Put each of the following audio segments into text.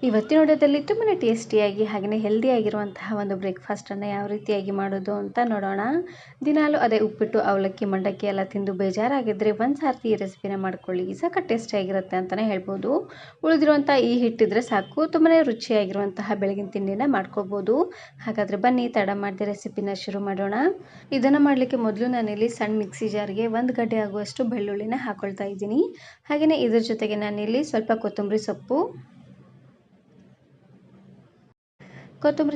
ಇವತ್ತಿನ ವಿಡಿಯೋದಲ್ಲಿ ತುಂಬಾ ಟೇಸ್ಟಿಯಾಗಿ ಹಾಗೆಯೇ ಹೆಲ್ದಿಯಾಗಿರುವಂತಹ ಒಂದು ಬ್ರೇಕ್ಫಾಸ್ಟನ್ನು ಯಾವ ರೀತಿಯಾಗಿ ಮಾಡೋದು ಅಂತ ನೋಡೋಣ. ದಿನಾಲೂ ಅದೇ ಉಪ್ಪಿಟ್ಟು ಅವಲಕ್ಕಿ ಮಂಡಕ್ಕಿ ಎಲ್ಲ ತಿಂದು ಬೇಜಾರಾಗಿದ್ದರೆ ಒಂದು ಸಾರ್ತಿ ಈ ರೆಸಿಪಿನ ಮಾಡ್ಕೊಳ್ಳಿ, ಸಖತ್ ಟೇಸ್ಟಿಯಾಗಿರುತ್ತೆ ಅಂತಲೇ ಹೇಳ್ಬೋದು. ಉಳಿದಿರುವಂಥ ಈ ಹಿಟ್ಟಿದ್ರೆ ಸಾಕು, ತುಂಬಾ ರುಚಿಯಾಗಿರುವಂತಹ ಬೆಳಗಿನ ತಿಂಡಿನ ಮಾಡ್ಕೋಬೋದು. ಹಾಗಾದರೆ ಬನ್ನಿ ತಡ ಮಾಡದೆ ರೆಸಿಪಿನ ಶುರು ಮಾಡೋಣ. ಇದನ್ನು ಮಾಡಲಿಕ್ಕೆ ಮೊದಲು ನಾನಿಲ್ಲಿ ಸಣ್ಣ ಮಿಕ್ಸಿ ಜಾರ್ಗೆ 1 ಗಡ್ಡೆ ಆಗುವಷ್ಟು ಬೆಳ್ಳುಳ್ಳಿನ ಹಾಕೊಳ್ತಾ ಇದ್ದೀನಿ. ಹಾಗೆಯೇ ಇದ್ರ ಜೊತೆಗೆ ನಾನಿಲ್ಲಿ ಸ್ವಲ್ಪ ಕೊತ್ತಂಬರಿ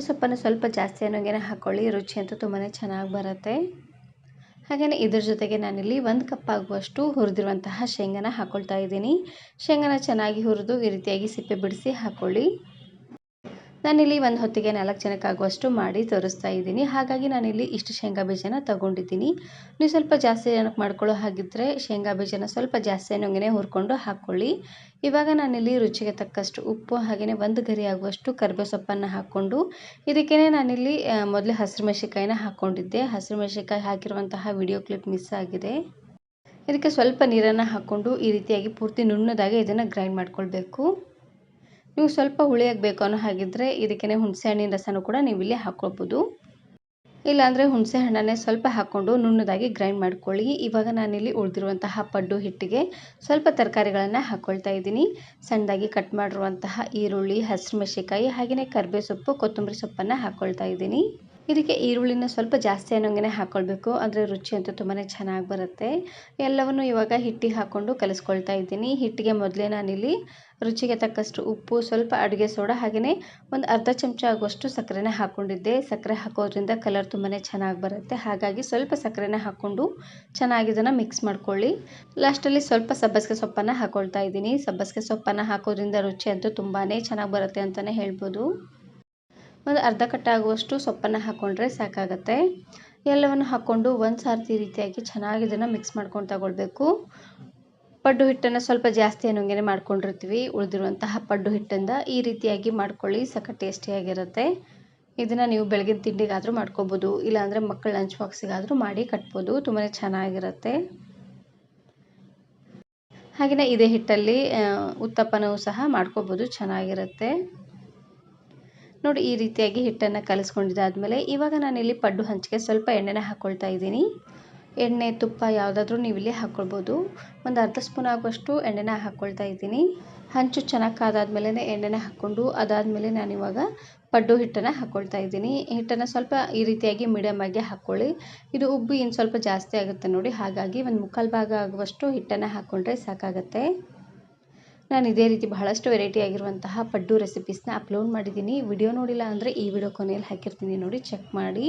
ಸೊಪ್ಪನ್ನು ಸ್ವಲ್ಪ ಜಾಸ್ತಿ ಅನ್ನೋಂಗೆ ಹಾಕ್ಕೊಳ್ಳಿ, ರುಚಿ ಅಂತೂ ತುಂಬಾ ಚೆನ್ನಾಗಿ ಬರುತ್ತೆ. ಹಾಗೆಯೇ ಇದ್ರ ಜೊತೆಗೆ ನಾನಿಲ್ಲಿ 1 ಕಪ್ ಆಗುವಷ್ಟು ಹುರಿದಿರುವಂತಹ ಶೇಂಗಾನ ಹಾಕ್ಕೊಳ್ತಾ ಇದ್ದೀನಿ. ಶೇಂಗಾನ ಚೆನ್ನಾಗಿ ಹುರಿದು ಈ ರೀತಿಯಾಗಿ ಸಿಪ್ಪೆ ಬಿಡಿಸಿ ಹಾಕ್ಕೊಳ್ಳಿ. ನಾನಿಲ್ಲಿ ಒಂದು ಹೊತ್ತಿಗೆ 4 ಜನಕ್ಕಾಗುವಷ್ಟು ಮಾಡಿ ತೋರಿಸ್ತಾ ಇದ್ದೀನಿ. ಹಾಗಾಗಿ ನಾನಿಲ್ಲಿ ಇಷ್ಟು ಶೇಂಗಾ ಬೀಜನ ತೊಗೊಂಡಿದ್ದೀನಿ. ನೀವು ಸ್ವಲ್ಪ ಜಾಸ್ತಿ ಜನಕ್ಕೆ ಮಾಡ್ಕೊಳ್ಳೋ ಹಾಗಿದ್ದರೆ ಶೇಂಗಾ ಬೀಜನ ಸ್ವಲ್ಪ ಜಾಸ್ತಿ ಅನ್ನೋಂಗೆ ಹುರ್ಕೊಂಡು ಹಾಕ್ಕೊಳ್ಳಿ. ಇವಾಗ ನಾನಿಲ್ಲಿ ರುಚಿಗೆ ತಕ್ಕಷ್ಟು ಉಪ್ಪು ಹಾಗೆಯೇ 1 ಗರಿ ಆಗುವಷ್ಟು ಕರಿಬೇವು ಸೊಪ್ಪನ್ನು ಹಾಕ್ಕೊಂಡು ಇದಕ್ಕೇ ನಾನಿಲ್ಲಿ ಮೊದಲೇ ಹಸಿರು ಮೆಣಸಿನಕಾಯಿನ ಹಾಕ್ಕೊಂಡಿದ್ದೆ. ಹಸಿರು ಮೆಣಸಿನಕಾಯಿ ಹಾಕಿರುವಂತಹ ವಿಡಿಯೋ ಕ್ಲಿಪ್ ಮಿಸ್ ಆಗಿದೆ. ಇದಕ್ಕೆ ಸ್ವಲ್ಪ ನೀರನ್ನು ಹಾಕ್ಕೊಂಡು ಈ ರೀತಿಯಾಗಿ ಪೂರ್ತಿ ನುಣ್ಣದಾಗಿ ಇದನ್ನು ಗ್ರೈಂಡ್ ಮಾಡ್ಕೊಳ್ಬೇಕು. ನೀವು ಸ್ವಲ್ಪ ಹುಳಿಯಾಗಿ ಬೇಕು ಅನ್ನೋ ಹಾಗಿದ್ದರೆ ಇದಕ್ಕೇ ಹುಣಸೆ ಹಣ್ಣಿನ ರಸನೂ ಕೂಡ ನೀವು ಇಲ್ಲಿ ಹಾಕ್ಕೊಳ್ಬೋದು. ಇಲ್ಲಾಂದರೆ ಹುಣಸೆ ಹಣ್ಣನ್ನೇ ಸ್ವಲ್ಪ ಹಾಕ್ಕೊಂಡು ನುಣ್ಣದಾಗಿ ಗ್ರೈಂಡ್ ಮಾಡ್ಕೊಳ್ಳಿ. ಇವಾಗ ನಾನಿಲ್ಲಿ ಉಳಿದಿರುವಂತಹ ಪಡ್ಡು ಹಿಟ್ಟಿಗೆ ಸ್ವಲ್ಪ ತರಕಾರಿಗಳನ್ನು ಹಾಕ್ಕೊಳ್ತಾ ಇದ್ದೀನಿ. ಸಣ್ಣದಾಗಿ ಕಟ್ ಮಾಡಿರುವಂತಹ ಈರುಳ್ಳಿ, ಹಸಿರು ಮೆಣಸಿನಕಾಯಿ ಹಾಗೆಯೇ ಕರಿಬೇವು ಸೊಪ್ಪು, ಕೊತ್ತಂಬರಿ ಸೊಪ್ಪನ್ನು ಹಾಕ್ಕೊಳ್ತಾ ಇದ್ದೀನಿ. ಇದಕ್ಕೆ ಈರುಳ್ಳಿನ ಸ್ವಲ್ಪ ಜಾಸ್ತಿ ಅನ್ನೋಂಗೆ ಹಾಕ್ಕೊಳ್ಬೇಕು, ಅಂದರೆ ರುಚಿ ಅಂತೂ ತುಂಬಾ ಚೆನ್ನಾಗಿ ಬರುತ್ತೆ. ಎಲ್ಲವನ್ನು ಇವಾಗ ಹಿಟ್ಟಿಗೆ ಹಾಕ್ಕೊಂಡು ಕಲಿಸ್ಕೊಳ್ತಾ ಇದ್ದೀನಿ. ಹಿಟ್ಟಿಗೆ ಮೊದಲೇ ನಾನಿಲ್ಲಿ ರುಚಿಗೆ ತಕ್ಕಷ್ಟು ಉಪ್ಪು, ಸ್ವಲ್ಪ ಅಡುಗೆ ಸೋಡಾ ಹಾಗೆಯೇ ಒಂದು ಅರ್ಧ ಚಮಚ ಆಗುವಷ್ಟು ಸಕ್ಕರೆನ ಹಾಕ್ಕೊಂಡಿದ್ದೆ. ಸಕ್ಕರೆ ಹಾಕೋದ್ರಿಂದ ಕಲರ್ ತುಂಬಾ ಚೆನ್ನಾಗಿ ಬರುತ್ತೆ. ಹಾಗಾಗಿ ಸ್ವಲ್ಪ ಸಕ್ಕರೆನ ಹಾಕ್ಕೊಂಡು ಚೆನ್ನಾಗಿ ಇದನ್ನು ಮಿಕ್ಸ್ ಮಾಡ್ಕೊಳ್ಳಿ. ಲಾಸ್ಟಲ್ಲಿ ಸ್ವಲ್ಪ ಸಬ್ಬಸಿಗೆ ಸೊಪ್ಪನ್ನು ಹಾಕ್ಕೊಳ್ತಾ ಇದ್ದೀನಿ. ಸಬ್ಬಸಿಗೆ ಸೊಪ್ಪನ್ನು ಹಾಕೋದ್ರಿಂದ ರುಚಿ ಅಂತೂ ತುಂಬಾ ಚೆನ್ನಾಗಿ ಬರುತ್ತೆ ಅಂತಲೇ ಹೇಳ್ಬೋದು. ಒಂದು ಅರ್ಧ ಕಟ್ಟಾಗುವಷ್ಟು ಸೊಪ್ಪನ್ನು ಹಾಕ್ಕೊಂಡ್ರೆ ಸಾಕಾಗತ್ತೆ. ಎಲ್ಲವನ್ನು ಹಾಕ್ಕೊಂಡು ಒಂದು ಸಾರ್ತಿ ರೀತಿಯಾಗಿ ಚೆನ್ನಾಗಿ ಇದನ್ನು ಮಿಕ್ಸ್ ಮಾಡ್ಕೊಂಡು ತಗೊಳ್ಬೇಕು. ಪಡ್ಡು ಹಿಟ್ಟನ್ನು ಸ್ವಲ್ಪ ಜಾಸ್ತಿ ಅನ್ನೋಂಗೆ ಮಾಡ್ಕೊಂಡಿರ್ತೀವಿ. ಉಳಿದಿರುವಂತಹ ಪಡ್ಡು ಹಿಟ್ಟಿಂದ ಈ ರೀತಿಯಾಗಿ ಮಾಡ್ಕೊಳ್ಳಿ, ಸಖತ್ ಟೇಸ್ಟಿಯಾಗಿರುತ್ತೆ. ಇದನ್ನು ನೀವು ಬೆಳಗಿನ ತಿಂಡಿಗಾದರೂ ಮಾಡ್ಕೋಬೋದು, ಇಲ್ಲಾಂದರೆ ಮಕ್ಕಳ ಲಂಚ್ ಬಾಕ್ಸಿಗಾದರೂ ಮಾಡಿ ಕಟ್ಬೋದು, ತುಂಬಾ ಚೆನ್ನಾಗಿರುತ್ತೆ. ಹಾಗೆಯೇ ಇದೇ ಹಿಟ್ಟಲ್ಲಿ ಉತ್ತಪ್ಪನೂ ಸಹ ಮಾಡ್ಕೋಬೋದು, ಚೆನ್ನಾಗಿರುತ್ತೆ. ನೋಡಿ ಈ ರೀತಿಯಾಗಿ ಹಿಟ್ಟನ್ನು ಕಲಿಸ್ಕೊಂಡಿದ್ದಾದಮೇಲೆ ಇವಾಗ ನಾನಿಲ್ಲಿ ಪಡ್ಡು ಹಂಚಿಗೆ ಸ್ವಲ್ಪ ಎಣ್ಣೆನ ಹಾಕ್ಕೊಳ್ತಾ ಇದ್ದೀನಿ. ಎಣ್ಣೆ ತುಪ್ಪ ಯಾವುದಾದ್ರೂ ನೀವು ಇಲ್ಲಿ ಹಾಕ್ಕೊಳ್ಬೋದು. ಒಂದು ಅರ್ಧ ಸ್ಪೂನ್ ಆಗುವಷ್ಟು ಎಣ್ಣೆನ ಹಾಕ್ಕೊಳ್ತಾ ಇದ್ದೀನಿ. ಹಂಚು ಚೆನ್ನಾಗಿ ಕಾದಾದ್ಮೇಲೆ ಎಣ್ಣೆನ ಹಾಕ್ಕೊಂಡು ಅದಾದಮೇಲೆ ನಾನಿವಾಗ ಪಡ್ಡು ಹಿಟ್ಟನ್ನು ಹಾಕ್ಕೊಳ್ತಾ ಇದ್ದೀನಿ. ಹಿಟ್ಟನ್ನು ಸ್ವಲ್ಪ ಈ ರೀತಿಯಾಗಿ ಮೀಡಿಯಮ್ ಆಗಿ ಹಾಕ್ಕೊಳ್ಳಿ. ಇದು ಉಬ್ಬಿ ಇನ್ನು ಸ್ವಲ್ಪ ಜಾಸ್ತಿ ಆಗುತ್ತೆ ನೋಡಿ, ಹಾಗಾಗಿ ಒಂದು 1/4 ಭಾಗ ಆಗುವಷ್ಟು ಹಿಟ್ಟನ್ನು ಹಾಕ್ಕೊಂಡ್ರೆ ಸಾಕಾಗುತ್ತೆ. ನಾನು ಇದೇ ರೀತಿ ಬಹಳಷ್ಟು ವೆರೈಟಿ ಆಗಿರುವಂತಹ ಪಡ್ಡು ರೆಸಿಪೀಸ್ನ ಅಪ್ಲೋಡ್ ಮಾಡಿದ್ದೀನಿ. ವಿಡಿಯೋ ನೋಡಿಲ್ಲ ಅಂದರೆ ಈ ವಿಡಿಯೋ ಕೊನೆಯಲ್ಲಿ ಹಾಕಿರ್ತೀನಿ, ನೋಡಿ ಚೆಕ್ ಮಾಡಿ.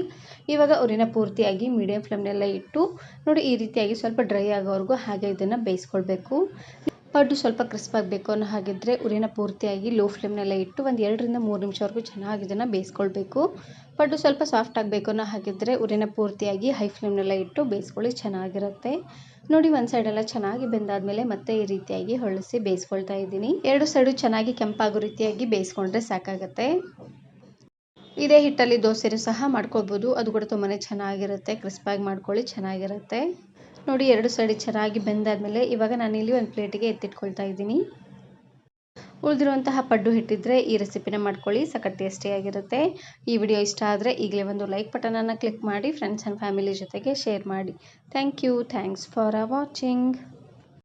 ಇವಾಗ ಉರಿನ ಪೂರ್ತಿಯಾಗಿ ಮೀಡಿಯಮ್ ಫ್ಲೇಮ್ನಲ್ಲೇ ಇಟ್ಟು ನೋಡಿ ಈ ರೀತಿಯಾಗಿ ಸ್ವಲ್ಪ ಡ್ರೈ ಆಗೋವರೆಗೂ ಹಾಗೆ ಇದನ್ನು ಬೇಯಿಸ್ಕೊಳ್ಬೇಕು. ಪಡ್ಡು ಸ್ವಲ್ಪ ಕ್ರಿಸ್ಪ್ ಆಗಬೇಕು ಅನ್ನೋ ಹಾಗಿದ್ದರೆ ಉರಿನ ಪೂರ್ತಿಯಾಗಿ ಲೋ ಫ್ಲೇಮ್ನಲ್ಲೇ ಇಟ್ಟು ಒಂದು 2 ರಿಂದ 3 ನಿಮಿಷವರೆಗೂ ಚೆನ್ನಾಗಿ ಇದನ್ನು ಬೇಯಿಸ್ಕೊಳ್ಬೇಕು. ಪಡ್ಡು ಸ್ವಲ್ಪ ಸಾಫ್ಟ್ ಆಗಬೇಕು ಅನ್ನೋ ಹಾಗಿದ್ದರೆ ಉರಿನ ಪೂರ್ತಿಯಾಗಿ ಹೈ ಫ್ಲೇಮ್ನಲ್ಲೇ ಇಟ್ಟು ಬೇಯಿಸ್ಕೊಳ್ಳಿ, ಚೆನ್ನಾಗಿರುತ್ತೆ. ನೋಡಿ ಒಂದು ಸೈಡೆಲ್ಲ ಚೆನ್ನಾಗಿ ಬೆಂದಾದಮೇಲೆ ಮತ್ತೆ ಈ ರೀತಿಯಾಗಿ ಹೊಳಿಸಿ ಬೇಯಿಸ್ಕೊಳ್ತಾ ಇದ್ದೀನಿ. 2 ಸೈಡು ಚೆನ್ನಾಗಿ ಕೆಂಪಾಗೋ ರೀತಿಯಾಗಿ ಬೇಯಿಸ್ಕೊಂಡ್ರೆ ಸಾಕಾಗುತ್ತೆ. ಇದೇ ಹಿಟ್ಟಲ್ಲಿ ದೋಸೆನೂ ಸಹ ಮಾಡ್ಕೊಳ್ಬೋದು, ಅದು ಕೂಡ ತುಂಬಾ ಚೆನ್ನಾಗಿರುತ್ತೆ. ಕ್ರಿಸ್ಪಾಗಿ ಮಾಡ್ಕೊಳ್ಳಿ, ಚೆನ್ನಾಗಿರುತ್ತೆ. ನೋಡಿ 2 ಸೈಡ್ ಚೆನ್ನಾಗಿ ಬೆಂದಾದಮೇಲೆ ಇವಾಗ ನಾನಿಲ್ಲಿ ಒಂದು ಪ್ಲೇಟಿಗೆ ಎತ್ತಿಟ್ಕೊಳ್ತಾ ಇದ್ದೀನಿ. ಉಳಿದಿರುವಂತಹ ಪಡ್ಡು ಹಿಟ್ಟಿದ್ರೆ ಈ ರೆಸಿಪಿನ ಮಾಡ್ಕೊಳ್ಳಿ, ಸಖತ್ ಟೇಸ್ಟಿಯಾಗಿರುತ್ತೆ. ಈ ವಿಡಿಯೋ ಇಷ್ಟ ಆದರೆ ಈಗಲೇ ಒಂದು ಲೈಕ್ ಬಟನನ್ನು ಕ್ಲಿಕ್ ಮಾಡಿ ಫ್ರೆಂಡ್ಸ್ ಆ್ಯಂಡ್ ಫ್ಯಾಮಿಲಿ ಜೊತೆಗೆ ಶೇರ್ ಮಾಡಿ. Thanks for watching.